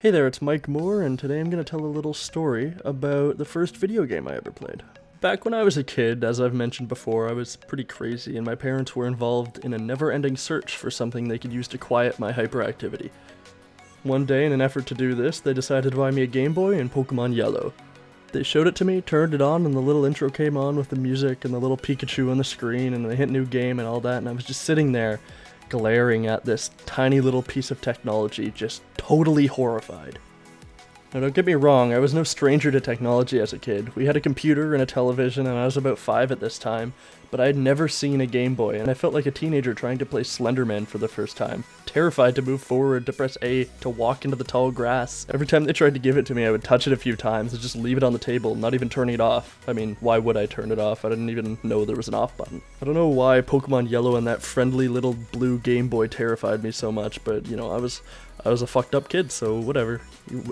Hey there, it's MikeMoore, and today I'm going to tell a little story about the first video game I ever played. Back when I was a kid, as I've mentioned before, I was pretty crazy, and my parents were involved in a never-ending search for something they could use to quiet my hyperactivity. One day, in an effort to do this, they decided to buy me a Game Boy and Pokemon Yellow. They showed it to me, turned it on, and the little intro came on with the music and the little Pikachu on the screen, and they hit new game and all that, and I was just sitting there, glaring at this tiny little piece of technology, just totally horrified. Now don't get me wrong, I was no stranger to technology as a kid. We had a computer and a television, and I was about 5 at this time, but I had never seen a Game Boy, and I felt like a teenager trying to play Slenderman for the first time. Terrified to move forward, to press A, to walk into the tall grass. Every time they tried to give it to me, I would touch it a few times and just leave it on the table, not even turning it off. I mean, why would I turn it off? I didn't even know there was an off button. I don't know why Pokemon Yellow and that friendly little blue Game Boy terrified me so much, but you know, I was a fucked up kid, so whatever.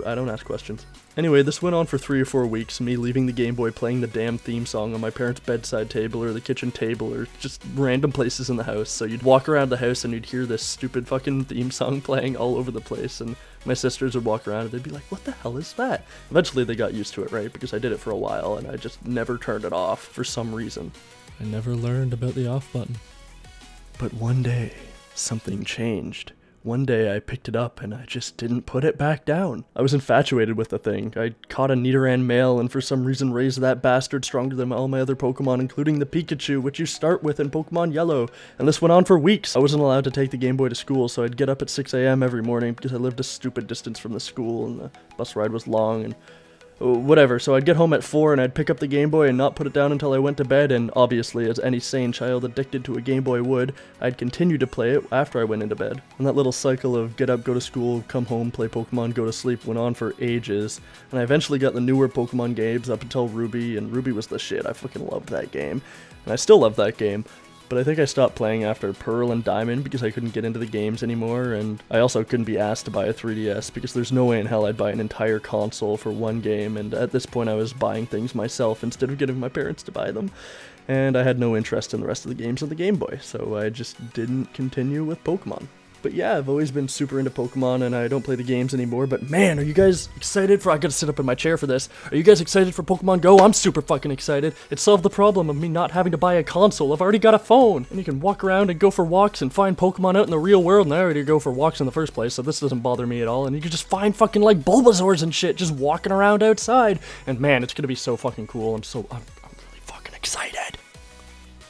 I don't ask questions. Anyway, this went on for 3 or 4 weeks, me leaving the Game Boy playing the damn theme song on my parents' bedside table or the kitchen table or just random places in the house. So you'd walk around the house and you'd hear this stupid fucking theme song playing all over the place, and my sisters would walk around and they'd be like, what the hell is that? Eventually they got used to it, right? Because I did it for a while and I just never turned it off for some reason. I never learned about the off button. But one day, something changed. One day I picked it up and I just didn't put it back down. I was infatuated with the thing. I caught a Nidoran male and for some reason raised that bastard stronger than all my other Pokemon, including the Pikachu, which you start with in Pokemon Yellow. And this went on for weeks. I wasn't allowed to take the Game Boy to school, so I'd get up at 6 a.m. every morning because I lived a stupid distance from the school and the bus ride was long and whatever. So I'd get home at 4 and I'd pick up the Game Boy and not put it down until I went to bed, and obviously, as any sane child addicted to a Game Boy would, I'd continue to play it after I went into bed. And that little cycle of get up, go to school, come home, play Pokemon, go to sleep went on for ages, and I eventually got the newer Pokemon games up until Ruby, and Ruby was the shit. I fucking loved that game, and I still love that game. But I think I stopped playing after Pearl and Diamond because I couldn't get into the games anymore, and I also couldn't be asked to buy a 3DS because there's no way in hell I'd buy an entire console for one game, and at this point I was buying things myself instead of getting my parents to buy them, and I had no interest in the rest of the games on the Game Boy, so I just didn't continue with Pokemon. But yeah, I've always been super into Pokemon, and I don't play the games anymore, but man, are you guys excited for— I gotta sit up in my chair for this. Are you guys excited for Pokemon Go? I'm super fucking excited. It solved the problem of me not having to buy a console. I've already got a phone, and you can walk around and go for walks and find Pokemon out in the real world, and I already go for walks in the first place, so this doesn't bother me at all, and you can just find fucking like Bulbasaurs and shit just walking around outside, and man, it's gonna be so fucking cool. I'm really fucking excited.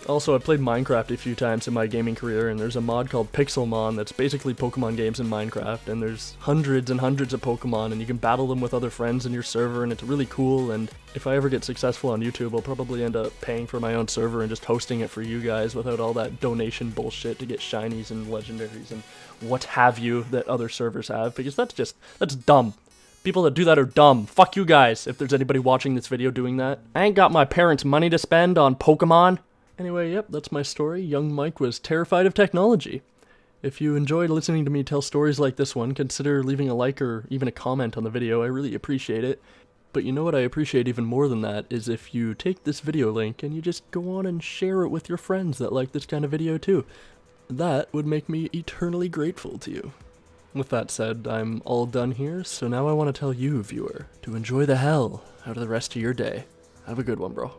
Also, I played Minecraft a few times in my gaming career, and there's a mod called Pixelmon that's basically Pokemon games in Minecraft, and there's hundreds and hundreds of Pokemon, and you can battle them with other friends in your server, and it's really cool, and if I ever get successful on YouTube, I'll probably end up paying for my own server and just hosting it for you guys without all that donation bullshit to get shinies and legendaries and what have you that other servers have, because that's dumb. People that do that are dumb. Fuck you guys, if there's anybody watching this video doing that. I ain't got my parents' money to spend on Pokemon. Anyway, yep, that's my story. Young Mike was terrified of technology. If you enjoyed listening to me tell stories like this one, consider leaving a like or even a comment on the video. I really appreciate it. But you know what I appreciate even more than that is if you take this video link and you just go on and share it with your friends that like this kind of video too. That would make me eternally grateful to you. With that said, I'm all done here, so now I want to tell you, viewer, to enjoy the hell out of the rest of your day. Have a good one, bro.